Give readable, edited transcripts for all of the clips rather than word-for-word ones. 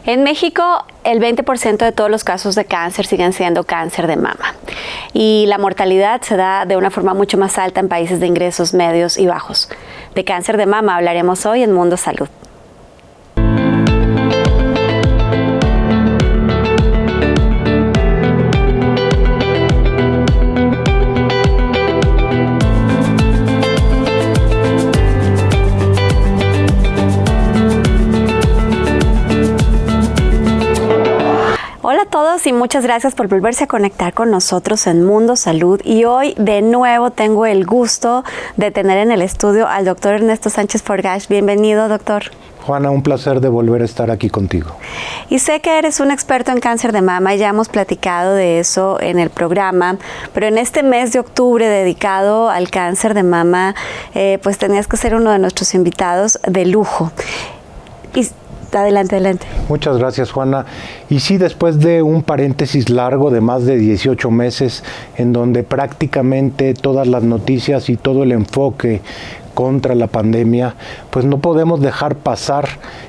En México, el 20% de todos los casos de cáncer siguen siendo cáncer de mama. Y la mortalidad se da de una forma mucho más alta en países de ingresos medios y bajos. De cáncer de mama hablaremos hoy en Mundo Salud. Hola a todos y muchas gracias por volverse a conectar con nosotros en Mundo Salud. Y hoy de nuevo tengo el gusto de tener en el estudio al doctor Ernesto Sánchez Forgash. Bienvenido, doctor. Juana, un placer de volver a estar aquí contigo. Y sé que eres un experto en cáncer de mama y ya hemos platicado de eso en el programa, pero en este mes de octubre dedicado al cáncer de mama, pues tenías que ser uno de nuestros invitados de lujo. Y adelante. Muchas gracias, Juana. Y sí, después de un paréntesis largo de más de 18 meses, en donde prácticamente todas las noticias y todo el enfoque contra la pandemia, pues no podemos dejar pasar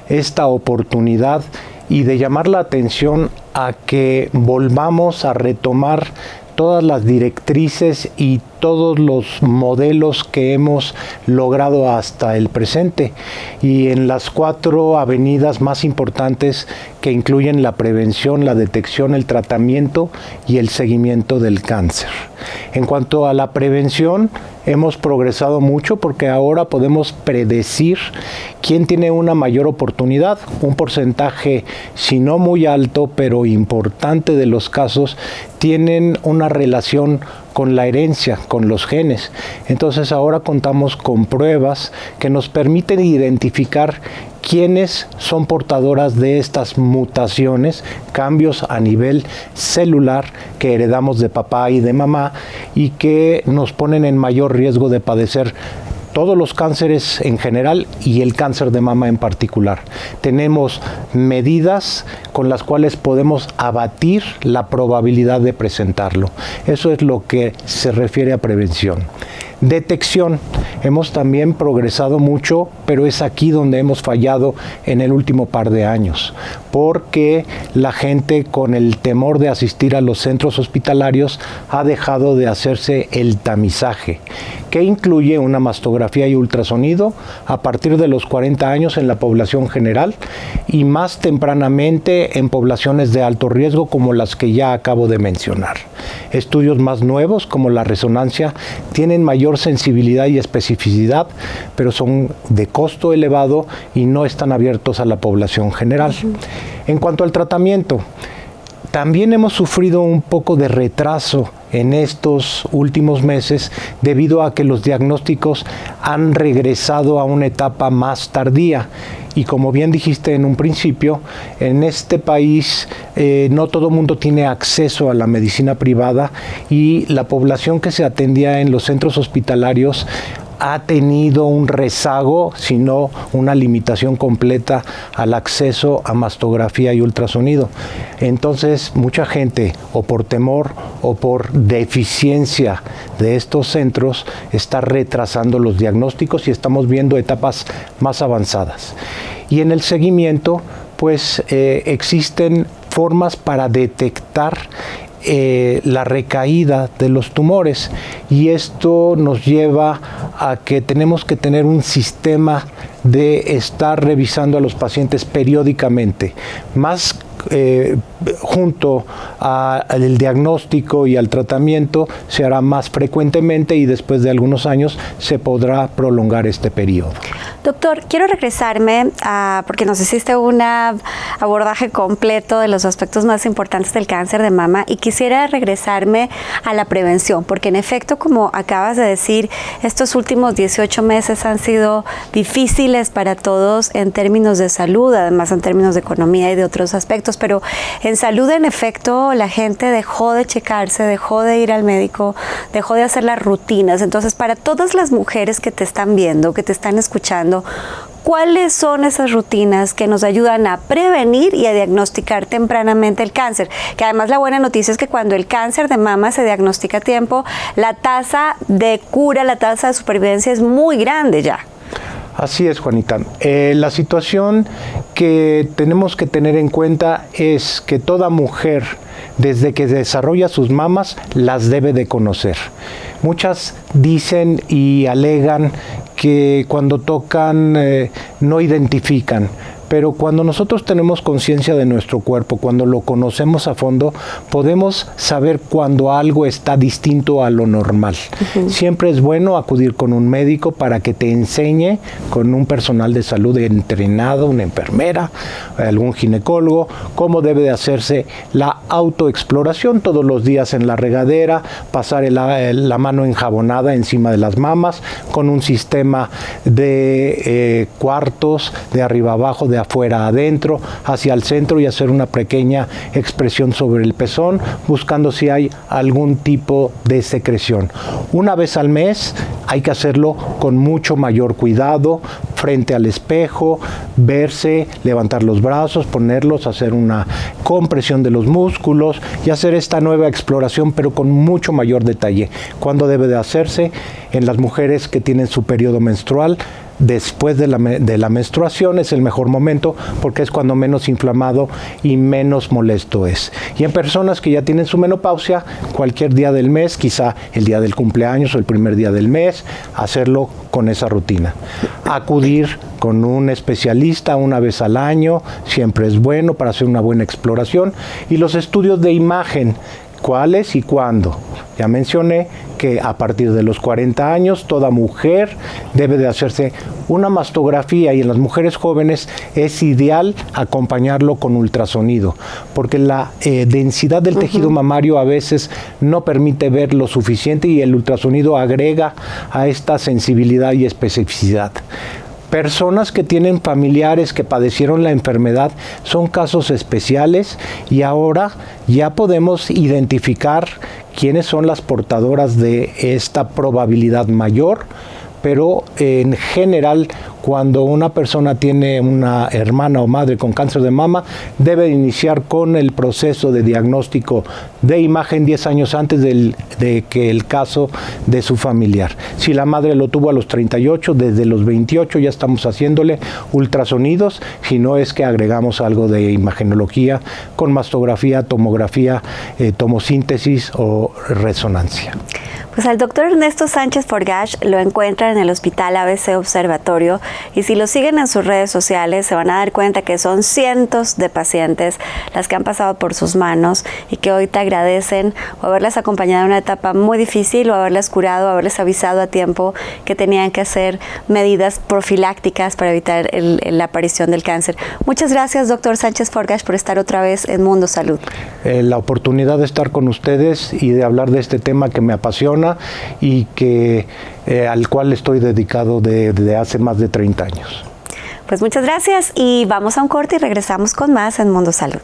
esta oportunidad y de llamar la atención a que volvamos a retomar todas las directrices y todos los modelos que hemos logrado hasta el presente, y en las 4 avenidas más importantes que incluyen la prevención, la detección, el tratamiento y el seguimiento del cáncer. En cuanto a la prevención, hemos progresado mucho porque ahora podemos predecir quién tiene una mayor oportunidad. Un porcentaje, si no muy alto, pero importante de los casos, tienen una relación con la herencia, con los genes. Entonces ahora contamos con pruebas que nos permiten identificar quiénes son portadoras de estas mutaciones, cambios a nivel celular que heredamos de papá y de mamá y que nos ponen en mayor riesgo de padecer todos los cánceres en general y el cáncer de mama en particular. Tenemos medidas con las cuales podemos abatir la probabilidad de presentarlo. Eso es lo que se refiere a prevención. Detección. Hemos también progresado mucho, pero es aquí donde hemos fallado en el último par de años, porque la gente, con el temor de asistir a los centros hospitalarios, ha dejado de hacerse el tamizaje, que incluye una mastografía y ultrasonido a partir de los 40 años en la población general y más tempranamente en poblaciones de alto riesgo como las que ya acabo de mencionar. Estudios más nuevos como la resonancia tienen mayor sensibilidad y especificidad, pero son de costo elevado y no están abiertos a la población general. En cuanto al tratamiento, también hemos sufrido un poco de retraso en estos últimos meses debido a que los diagnósticos han regresado a una etapa más tardía. Y como bien dijiste en un principio, en este país no todo mundo tiene acceso a la medicina privada y la población que se atendía en los centros hospitalarios ha tenido un rezago, sino una limitación completa al acceso a mastografía y ultrasonido. Entonces, mucha gente, o por temor o por deficiencia de estos centros, está retrasando los diagnósticos y estamos viendo etapas más avanzadas. Y en el seguimiento, pues existen formas para detectar la recaída de los tumores, y esto nos lleva a que tenemos que tener un sistema de estar revisando a los pacientes periódicamente, más junto al diagnóstico y al tratamiento se hará más frecuentemente y después de algunos años se podrá prolongar este periodo. Doctor, quiero regresarme porque nos hiciste un abordaje completo de los aspectos más importantes del cáncer de mama, y quisiera regresarme a la prevención, porque en efecto, como acabas de decir, estos últimos 18 meses han sido difíciles para todos en términos de salud, además en términos de economía y de otros aspectos, pero en salud, en efecto, la gente dejó de checarse, dejó de ir al médico, dejó de hacer las rutinas. Entonces, para todas las mujeres que te están viendo, que te están escuchando, ¿cuáles son esas rutinas que nos ayudan a prevenir y a diagnosticar tempranamente el cáncer? Que además la buena noticia es que cuando el cáncer de mama se diagnostica a tiempo, la tasa de cura, la tasa de supervivencia es muy grande ya. Así es, Juanita. La situación que tenemos que tener en cuenta es que toda mujer, desde que desarrolla sus mamas, las debe de conocer. Muchas dicen y alegan que cuando tocan no identifican. Pero cuando nosotros tenemos conciencia de nuestro cuerpo, cuando lo conocemos a fondo, podemos saber cuando algo está distinto a lo normal. Uh-huh. Siempre es bueno acudir con un médico para que te enseñe, con un personal de salud entrenado, una enfermera, algún ginecólogo, cómo debe de hacerse la autoexploración todos los días en la regadera, pasar la mano enjabonada encima de las mamas, con un sistema de cuartos, de arriba abajo, de afuera adentro, hacia el centro, y hacer una pequeña expresión sobre el pezón, buscando si hay algún tipo de secreción. Una vez al mes hay que hacerlo con mucho mayor cuidado, frente al espejo, verse, levantar los brazos, ponerlos, hacer una compresión de los músculos y hacer esta nueva exploración, pero con mucho mayor detalle. ¿Cuándo debe de hacerse? En las mujeres que tienen su periodo menstrual, después de la menstruación es el mejor momento, porque es cuando menos inflamado y menos molesto es. Y en personas que ya tienen su menopausia, cualquier día del mes, quizá el día del cumpleaños o el primer día del mes, hacerlo con esa rutina. Acudir con un especialista una vez al año siempre es bueno para hacer una buena exploración. Y los estudios de imagen, ¿cuáles y cuándo? Ya mencioné que a partir de los 40 años toda mujer debe de hacerse una mastografía, y en las mujeres jóvenes es ideal acompañarlo con ultrasonido, porque la densidad del tejido mamario a veces no permite ver lo suficiente, y el ultrasonido agrega a esta sensibilidad y especificidad. Personas que tienen familiares que padecieron la enfermedad son casos especiales, y ahora ya podemos identificar quiénes son las portadoras de esta probabilidad mayor, pero en general, cuando una persona tiene una hermana o madre con cáncer de mama, debe iniciar con el proceso de diagnóstico de imagen 10 años antes de que el caso de su familiar. Si la madre lo tuvo a los 38, desde los 28 ya estamos haciéndole ultrasonidos, si no es que agregamos algo de imagenología con mastografía, tomografía, tomosíntesis o resonancia. Pues al doctor Ernesto Sánchez Forgách lo encuentran en el Hospital ABC Observatorio, y si lo siguen en sus redes sociales se van a dar cuenta que son cientos de pacientes las que han pasado por sus manos y que hoy te agradecen o haberlas acompañado en una etapa muy difícil, o haberlas curado, o haberles avisado a tiempo que tenían que hacer medidas profilácticas para evitar la aparición del cáncer. Muchas gracias, doctor Sánchez Forgách, por estar otra vez en Mundo Salud. La oportunidad de estar con ustedes y de hablar de este tema que me apasiona y que al cual estoy dedicado desde hace más de 30 años. Pues muchas gracias, y vamos a un corte y regresamos con más en Mundo Salud.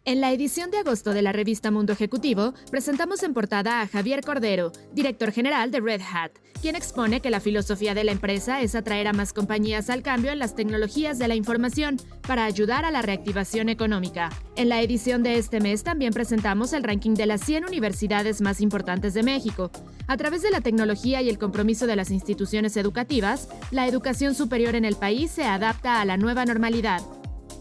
En la edición de agosto de la revista Mundo Ejecutivo, presentamos en portada a Javier Cordero, director general de Red Hat, quien expone que la filosofía de la empresa es atraer a más compañías al cambio en las tecnologías de la información para ayudar a la reactivación económica. En la edición de este mes también presentamos el ranking de las 100 universidades más importantes de México. A través de la tecnología y el compromiso de las instituciones educativas, la educación superior en el país se adapta a la nueva normalidad.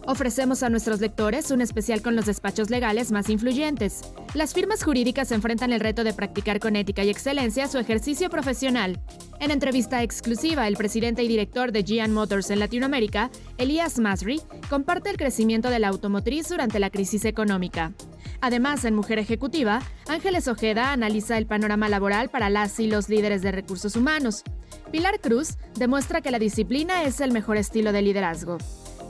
Ofrecemos a nuestros lectores un especial con los despachos legales más influyentes. Las firmas jurídicas enfrentan el reto de practicar con ética y excelencia su ejercicio profesional. En entrevista exclusiva, el presidente y director de GM Motors en Latinoamérica, Elías Masri, comparte el crecimiento de la automotriz durante la crisis económica. Además, en Mujer Ejecutiva, Ángeles Ojeda analiza el panorama laboral para las y los líderes de recursos humanos. Pilar Cruz demuestra que la disciplina es el mejor estilo de liderazgo.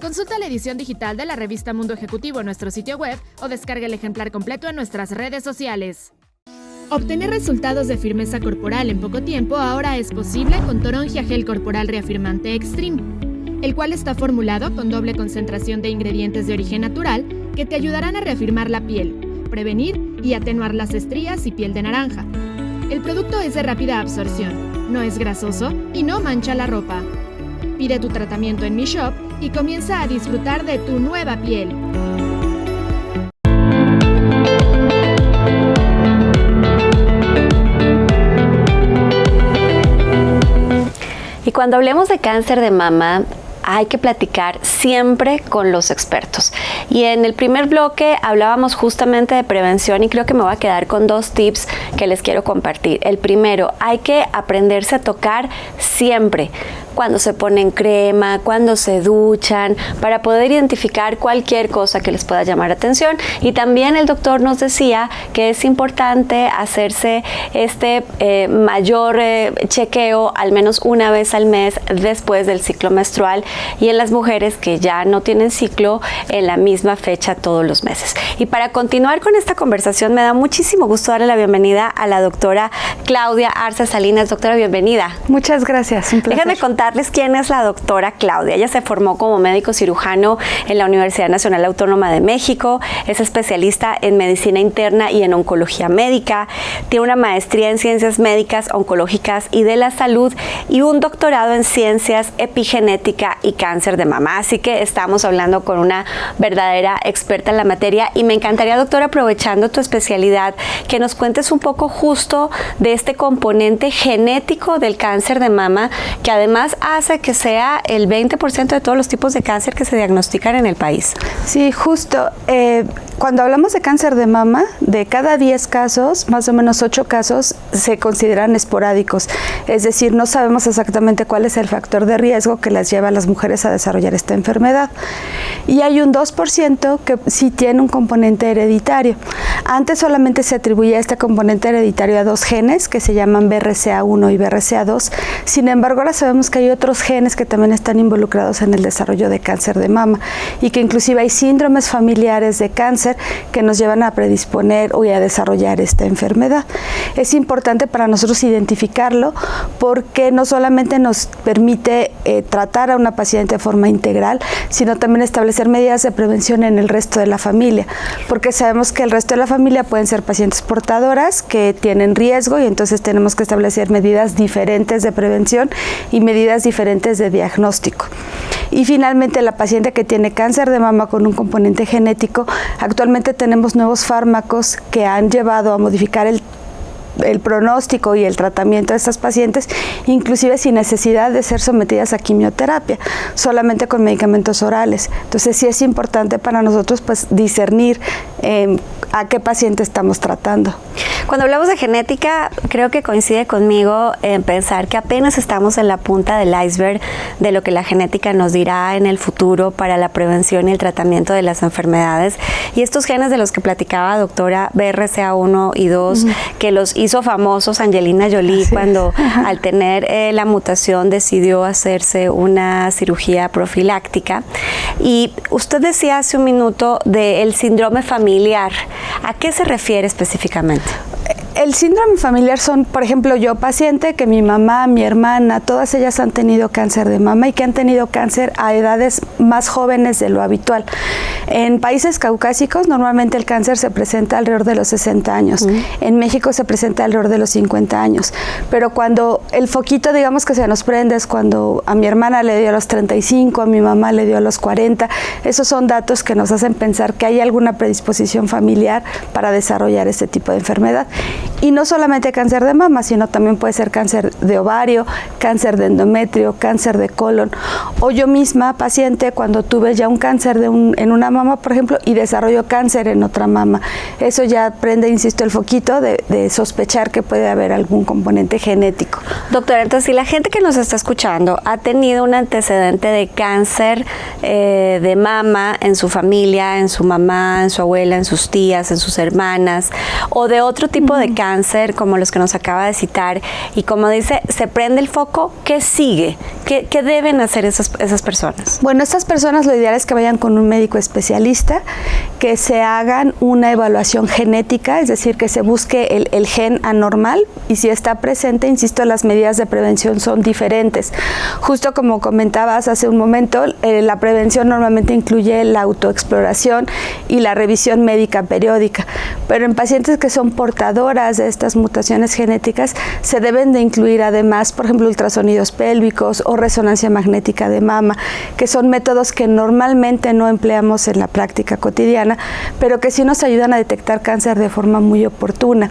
Consulta la edición digital de la revista Mundo Ejecutivo en nuestro sitio web o descarga el ejemplar completo en nuestras redes sociales. Obtener resultados de firmeza corporal en poco tiempo ahora es posible con Torongia Gel Corporal Reafirmante Extreme, el cual está formulado con doble concentración de ingredientes de origen natural que te ayudarán a reafirmar la piel, prevenir y atenuar las estrías y piel de naranja. El producto es de rápida absorción, no es grasoso y no mancha la ropa. Pide tu tratamiento en mi shop y comienza a disfrutar de tu nueva piel. Y cuando hablemos de cáncer de mama, hay que platicar siempre con los expertos. Y en el primer bloque hablábamos justamente de prevención y creo que me voy a quedar con 2 tips que les quiero compartir. El primero, hay que aprenderse a tocar siempre. Cuando se ponen crema, cuando se duchan, para poder identificar cualquier cosa que les pueda llamar atención. Y también el doctor nos decía que es importante hacerse este mayor chequeo al menos una vez al mes después del ciclo menstrual, y en las mujeres que ya no tienen ciclo en la misma fecha todos los meses. Y para continuar con esta conversación, me da muchísimo gusto darle la bienvenida a la doctora Claudia Arce Salinas. Doctora, bienvenida. Muchas gracias, un placer. Déjenme contarles quién es la doctora Claudia. Ella se formó como médico cirujano en la Universidad Nacional Autónoma de México, es especialista en medicina interna y en oncología médica, tiene una maestría en ciencias médicas, oncológicas y de la salud y un doctorado en ciencias epigenética y cáncer de mama. Así que estamos hablando con una verdadera experta en la materia y me encantaría, doctora, aprovechando tu especialidad, que nos cuentes un poco justo de este componente genético del cáncer de mama, que además hace que sea el 20% de todos los tipos de cáncer que se diagnostican en el país. Sí, justo. Cuando hablamos de cáncer de mama, de cada 10 casos, más o menos 8 casos se consideran esporádicos. Es decir, no sabemos exactamente cuál es el factor de riesgo que las lleva a las mujeres a desarrollar esta enfermedad. Y hay un 2% que sí tiene un componente hereditario. Antes solamente se atribuía este componente hereditario a 2 genes que se llaman BRCA1 y BRCA2. Sin embargo, ahora sabemos que hay otros genes que también están involucrados en el desarrollo de cáncer de mama y que inclusive hay síndromes familiares de cáncer que nos llevan a predisponer o a desarrollar esta enfermedad. Es importante para nosotros identificarlo porque no solamente nos permite tratar a una paciente de forma integral, sino también establecer medidas de prevención en el resto de la familia, porque sabemos que el resto de la familia pueden ser pacientes portadoras que tienen riesgo y entonces tenemos que establecer medidas diferentes de prevención y medidas diferentes de diagnóstico. Y finalmente, la paciente que tiene cáncer de mama con un componente genético, actualmente tenemos nuevos fármacos que han llevado a modificar el pronóstico y el tratamiento de estas pacientes, inclusive sin necesidad de ser sometidas a quimioterapia, solamente con medicamentos orales. Entonces sí es importante para nosotros pues discernir a qué paciente estamos tratando. Cuando hablamos de genética, creo que coincide conmigo en pensar que apenas estamos en la punta del iceberg de lo que la genética nos dirá en el futuro para la prevención y el tratamiento de las enfermedades. Y estos genes de los que platicaba, doctora, BRCA1 y 2, que los hizo famosos Angelina Jolie cuando al tener la mutación decidió hacerse una cirugía profiláctica. Y usted decía hace un minuto del síndrome familiar. ¿A qué se refiere específicamente? El síndrome familiar son, por ejemplo, yo paciente, que mi mamá, mi hermana, todas ellas han tenido cáncer de mama y que han tenido cáncer a edades más jóvenes de lo habitual. En países caucásicos normalmente el cáncer se presenta alrededor de los 60 años. En México se presenta alrededor de los 50 años. Pero cuando el foquito, digamos, que se nos prende es cuando a mi hermana le dio a los 35, a mi mamá le dio a los 40. Esos son datos que nos hacen pensar que hay alguna predisposición familiar para desarrollar este tipo de enfermedad. Y no solamente cáncer de mama, sino también puede ser cáncer de ovario, cáncer de endometrio, cáncer de colon. O yo misma, paciente, cuando tuve ya un cáncer en una mama, por ejemplo, y desarrolló cáncer en otra mama. Eso ya prende, insisto, el foquito de sospechar que puede haber algún componente genético. Doctora, entonces, si la gente que nos está escuchando ha tenido un antecedente de cáncer de mama en su familia, en su mamá, en su abuela, en sus tías, en sus hermanas, o de otro tipo de cáncer, como los que nos acaba de citar, y como dice, se prende el foco, ¿qué sigue? ¿Qué deben hacer esas personas? Bueno, estas personas lo ideal es que vayan con un médico especialista, que se hagan una evaluación genética, es decir, que se busque el gen anormal y si está presente, insisto, las medidas de prevención son diferentes. Justo como comentabas hace un momento, la prevención normalmente incluye la autoexploración y la revisión médica periódica, pero en pacientes que son portadoras de estas mutaciones genéticas se deben de incluir además, por ejemplo, ultrasonidos pélvicos o resonancia magnética de mama, que son métodos que normalmente no empleamos en la práctica cotidiana, pero que sí nos ayudan a detectar cáncer de forma muy oportuna.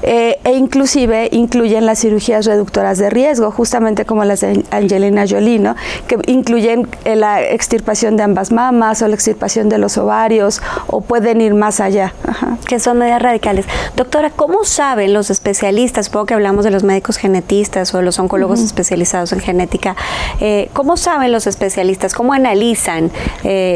e inclusive incluyen las cirugías reductoras de riesgo, justamente como las de Angelina Jolie, ¿no? Que incluyen la extirpación de ambas mamas o la extirpación de los ovarios, o pueden ir más allá. Ajá. Que son medidas radicales. Doctora, ¿cómo saben los especialistas? Supongo que hablamos de los médicos genetistas o de los oncólogos especializados en genética. ¿Cómo saben los especialistas? ¿Cómo analizan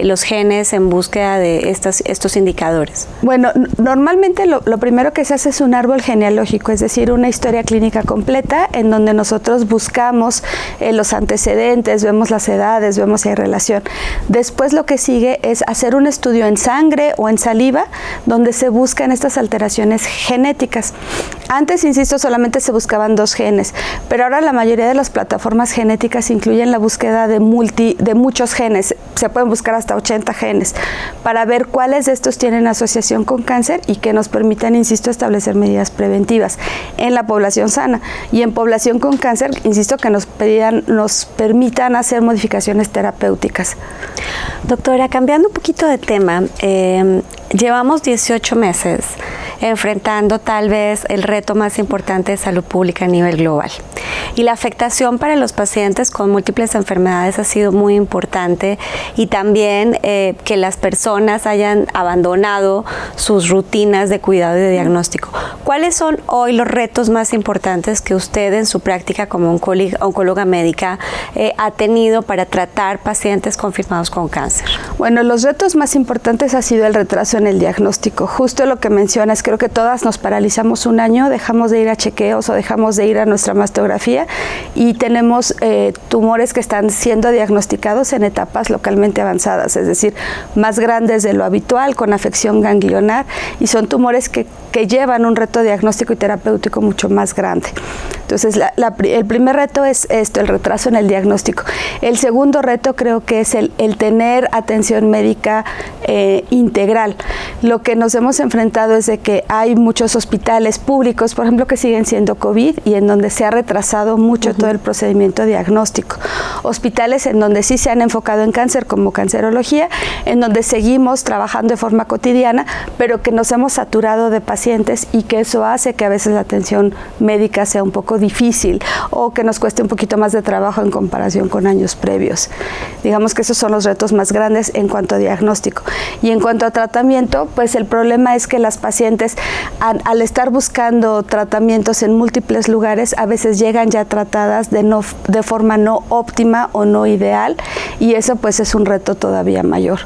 los genes en búsqueda de estos indicadores? Bueno, normalmente lo primero que se hace es un árbol genealógico, es decir, una historia clínica completa en donde nosotros buscamos los antecedentes, vemos las edades, vemos si hay relación. Después lo que sigue es hacer un estudio en sangre o en saliva donde se buscan estas alteraciones genéticas. Antes, insisto, solamente se buscaban 2 genes, pero ahora la mayoría de las plataformas genéticas incluyen la búsqueda de muchos genes. Se pueden buscar hasta 80 genes para ver cuáles de estos tienen asociación con cáncer y que nos permitan, insisto, establecer medidas preventivas en la población sana. Y en población con cáncer, insisto, que nos permitan hacer modificaciones terapéuticas. Doctora, cambiando un poquito de tema, llevamos 18 meses enfrentando tal vez el reto más importante de salud pública a nivel global. Y la afectación para los pacientes con múltiples enfermedades ha sido muy importante, y también que las personas hayan abandonado sus rutinas de cuidado y de diagnóstico. ¿Cuáles son hoy los retos más importantes que usted en su práctica como oncóloga médica ha tenido para tratar pacientes confirmados con cáncer? Bueno, los retos más importantes ha sido el retraso en el diagnóstico. Justo lo que mencionas, creo que todas nos paralizamos un año, dejamos de ir a chequeos o dejamos de ir a nuestra mastografía y tenemos tumores que están siendo diagnosticados en etapas localmente avanzadas, es decir, más grandes de lo habitual, con afección ganglionar, y son tumores que llevan un reto diagnóstico y terapéutico mucho más grande. Entonces, el primer reto es esto, el retraso en el diagnóstico. El segundo reto creo que es el tener atención médica integral. Lo que nos hemos enfrentado es de que hay muchos hospitales públicos, por ejemplo, que siguen siendo COVID y en donde se ha retrasado mucho todo el procedimiento diagnóstico. Hospitales en donde sí se han enfocado en cáncer, como cancerología, en donde seguimos trabajando de forma cotidiana, pero que nos hemos saturado de pacientes y que eso hace que a veces la atención médica sea un poco difícil o que nos cueste un poquito más de trabajo en comparación con años previos. Digamos que esos son los retos más grandes en cuanto a diagnóstico. Y en cuanto a tratamiento, pues el problema es que las pacientes, al estar buscando tratamientos en múltiples lugares, a veces llegan ya tratadas de forma no óptima o no ideal, y eso pues es un reto todavía mayor.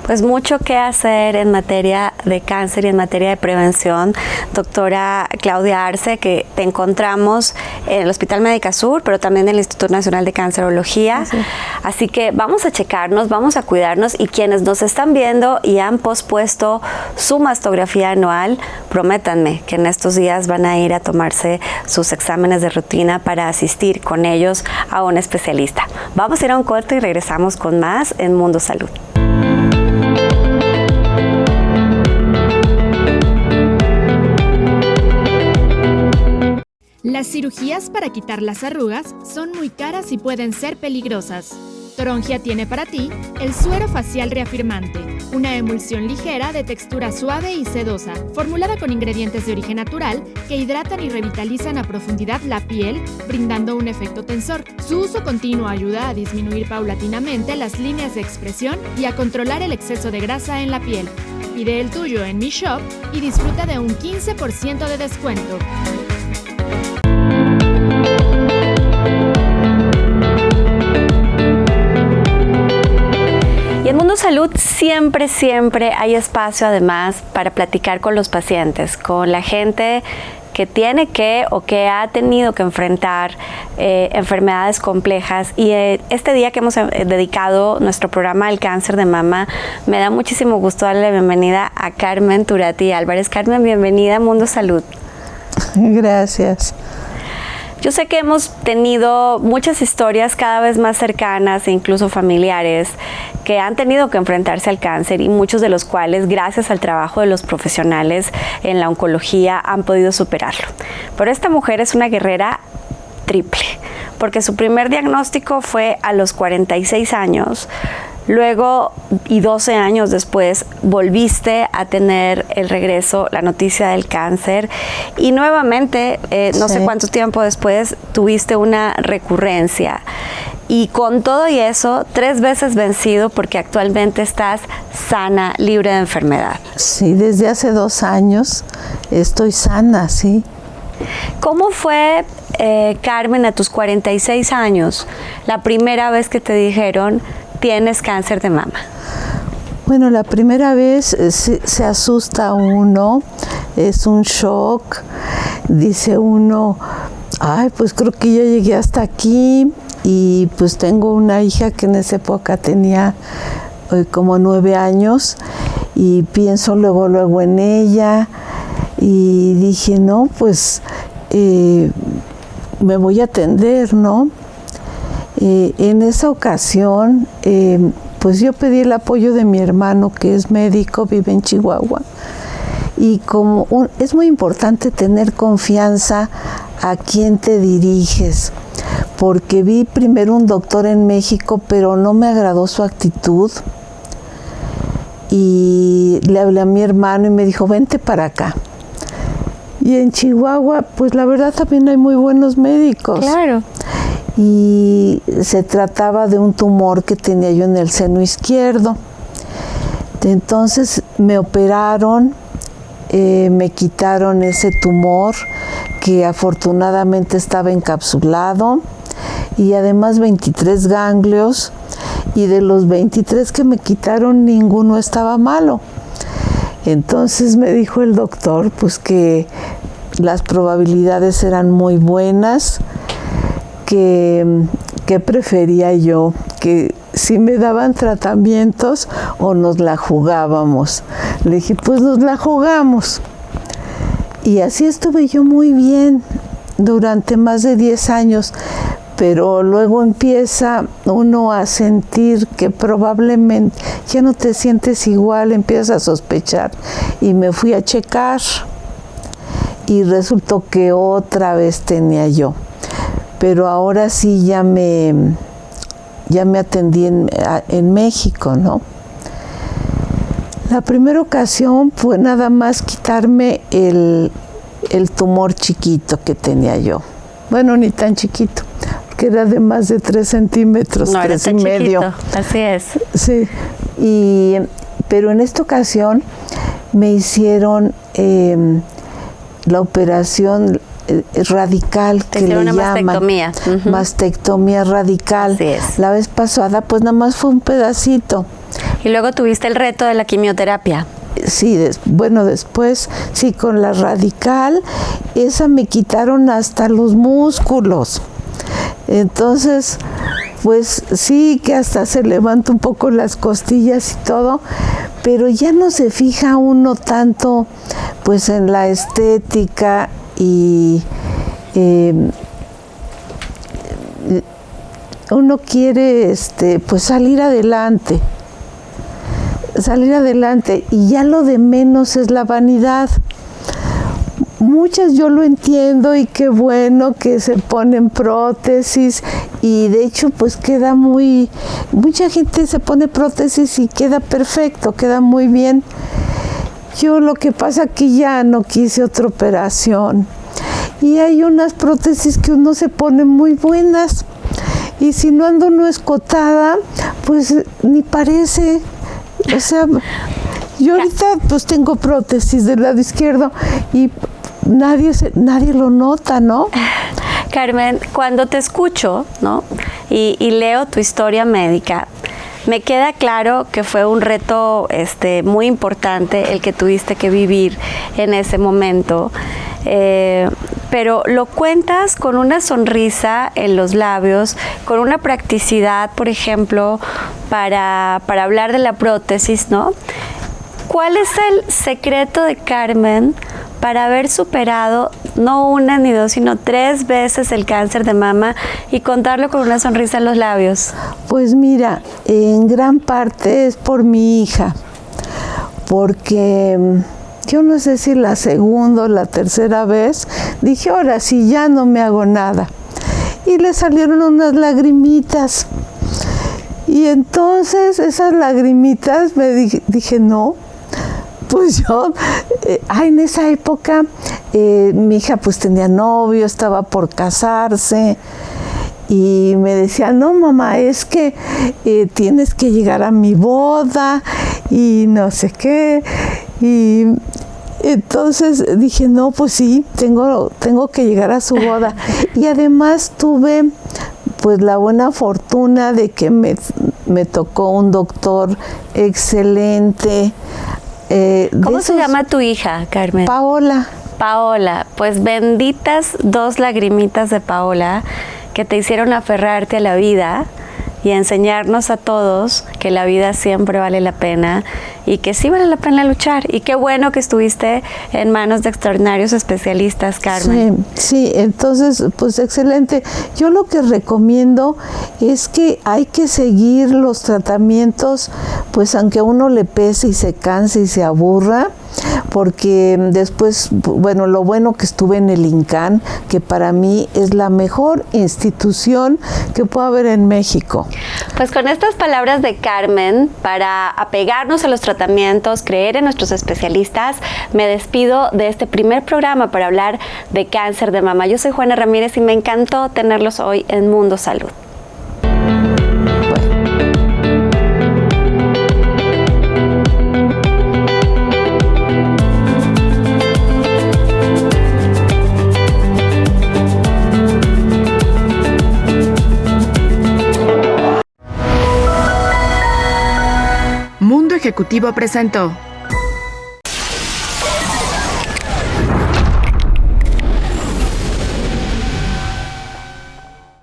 Pues mucho que hacer en materia de cáncer y en materia de prevención. Doctora Claudia Arce, que te encontramos en el Hospital Médica Sur, pero también en el Instituto Nacional de Cancerología. Sí. Así que vamos a checarnos, vamos a cuidarnos, y quienes nos están viendo y han pospuesto su mastografía anual, prométanme que en estos días van a ir a tomarse sus exámenes de rutina para asistir con ellos a un especialista. Vamos a ir a un corte y regresamos con más en Mundo Salud. Las cirugías para quitar las arrugas son muy caras y pueden ser peligrosas. Torongia tiene para ti el suero facial reafirmante, una emulsión ligera de textura suave y sedosa, formulada con ingredientes de origen natural que hidratan y revitalizan a profundidad la piel, brindando un efecto tensor. Su uso continuo ayuda a disminuir paulatinamente las líneas de expresión y a controlar el exceso de grasa en la piel. Pide el tuyo en mi shop y disfruta de un 15% de descuento. En Mundo Salud siempre hay espacio además para platicar con los pacientes, con la gente que tiene o que ha tenido que enfrentar enfermedades complejas. Y este día que hemos dedicado nuestro programa al cáncer de mama, me da muchísimo gusto darle la bienvenida a Carmen Turati Álvarez. Carmen, bienvenida a Mundo Salud. Gracias. Yo sé que hemos tenido muchas historias cada vez más cercanas e incluso familiares que han tenido que enfrentarse al cáncer, y muchos de los cuales, gracias al trabajo de los profesionales en la oncología, han podido superarlo. Pero esta mujer es una guerrera triple, porque su primer diagnóstico fue a los 46 años, Luego, y 12 años después, volviste a tener el regreso, la noticia del cáncer, y nuevamente, no sé cuánto tiempo después, tuviste una recurrencia. Y con todo y eso, 3 veces vencido porque actualmente estás sana, libre de enfermedad. Sí, desde hace 2 años estoy sana, sí. ¿Cómo fue, Carmen, a tus 46 años, la primera vez que te dijeron tienes cáncer de mama? Bueno, la primera vez se asusta uno, es un shock, dice uno, ay, pues creo que yo llegué hasta aquí, y pues tengo una hija que en esa época tenía como 9 años, y pienso luego en ella, y dije, no, pues me voy a atender, ¿no? En esa ocasión, pues yo pedí el apoyo de mi hermano, que es médico, vive en Chihuahua, y como es muy importante tener confianza a quién te diriges, porque vi primero un doctor en México, pero no me agradó su actitud, y le hablé a mi hermano y me dijo, vente para acá. Y en Chihuahua, pues la verdad también hay muy buenos médicos. Claro. Y se trataba de un tumor que tenía yo en el seno izquierdo. Entonces me operaron, me quitaron ese tumor que afortunadamente estaba encapsulado, y además 23 ganglios, y de los 23 que me quitaron ninguno estaba malo. Entonces me dijo el doctor pues que las probabilidades eran muy buenas, que prefería yo, que si me daban tratamientos o nos la jugábamos. Le dije, pues nos la jugamos. Y así estuve yo muy bien durante más de 10 años, pero luego empieza uno a sentir que probablemente ya no te sientes igual, empiezas a sospechar, y me fui a checar y resultó que otra vez tenía yo, pero ahora sí ya me atendí en México, ¿no? La primera ocasión fue nada más quitarme el tumor chiquito que tenía yo, bueno, ni tan chiquito, que era de más de 3 centímetros, no, 3 y medio. Chiquito. Así es. Sí, pero en esta ocasión me hicieron la operación radical, que le llaman. Mastectomía. Mastectomía radical. Así es. La vez pasada, pues nada más fue un pedacito. Y luego tuviste el reto de la quimioterapia. Sí, bueno, después, sí, con la radical, esa me quitaron hasta los músculos. Entonces, pues sí, que hasta se levanta un poco las costillas y todo, pero ya no se fija uno tanto pues en la estética, y uno quiere pues salir adelante, y ya lo de menos es la vanidad. Muchas yo lo entiendo, y qué bueno que se ponen prótesis, y de hecho pues queda mucha gente se pone prótesis y queda perfecto, queda muy bien. Yo lo que pasa que ya no quise otra operación, y hay unas prótesis que uno se pone muy buenas, y si no ando no escotada, pues ni parece, o sea, yo ahorita pues tengo prótesis del lado izquierdo y nadie lo nota, ¿no? Carmen, cuando te escucho, ¿no? y leo tu historia médica, me queda claro que fue un reto muy importante el que tuviste que vivir en ese momento, pero lo cuentas con una sonrisa en los labios, con una practicidad, por ejemplo, para hablar de la prótesis, ¿no? ¿Cuál es el secreto de Carmen para haber superado no 1 ni 2, sino 3 veces el cáncer de mama y contarlo con una sonrisa en los labios? Pues mira, en gran parte es por mi hija, porque yo no sé si la segunda o la tercera vez dije, ahora sí ya no me hago nada, y le salieron unas lagrimitas, Y entonces esas lagrimitas dije, no, pues yo, en esa época mi hija pues tenía novio, estaba por casarse. Y me decía, no mamá, es que tienes que llegar a mi boda y no sé qué. Y entonces dije, no, pues sí, tengo que llegar a su boda. Y además tuve pues la buena fortuna de que me tocó un doctor excelente. ¿Cómo se llama tu hija, Carmen? Paola. Paola, pues benditas 2 lagrimitas de Paola que te hicieron aferrarte a la vida y a enseñarnos a todos que la vida siempre vale la pena y que sí vale la pena luchar. Y qué bueno que estuviste en manos de extraordinarios especialistas, Carmen. Sí, entonces, pues excelente. Yo lo que recomiendo es que hay que seguir los tratamientos, pues aunque a uno le pese y se canse y se aburra, porque después, bueno, lo bueno que estuve en el INCAN, que para mí es la mejor institución que puede haber en México. Pues con estas palabras de Carmen, para apegarnos a los tratamientos, creer en nuestros especialistas, me despido de este primer programa para hablar de cáncer de mama. Yo soy Juana Ramírez y me encantó tenerlos hoy en Mundo Salud. Mundo Ejecutivo presentó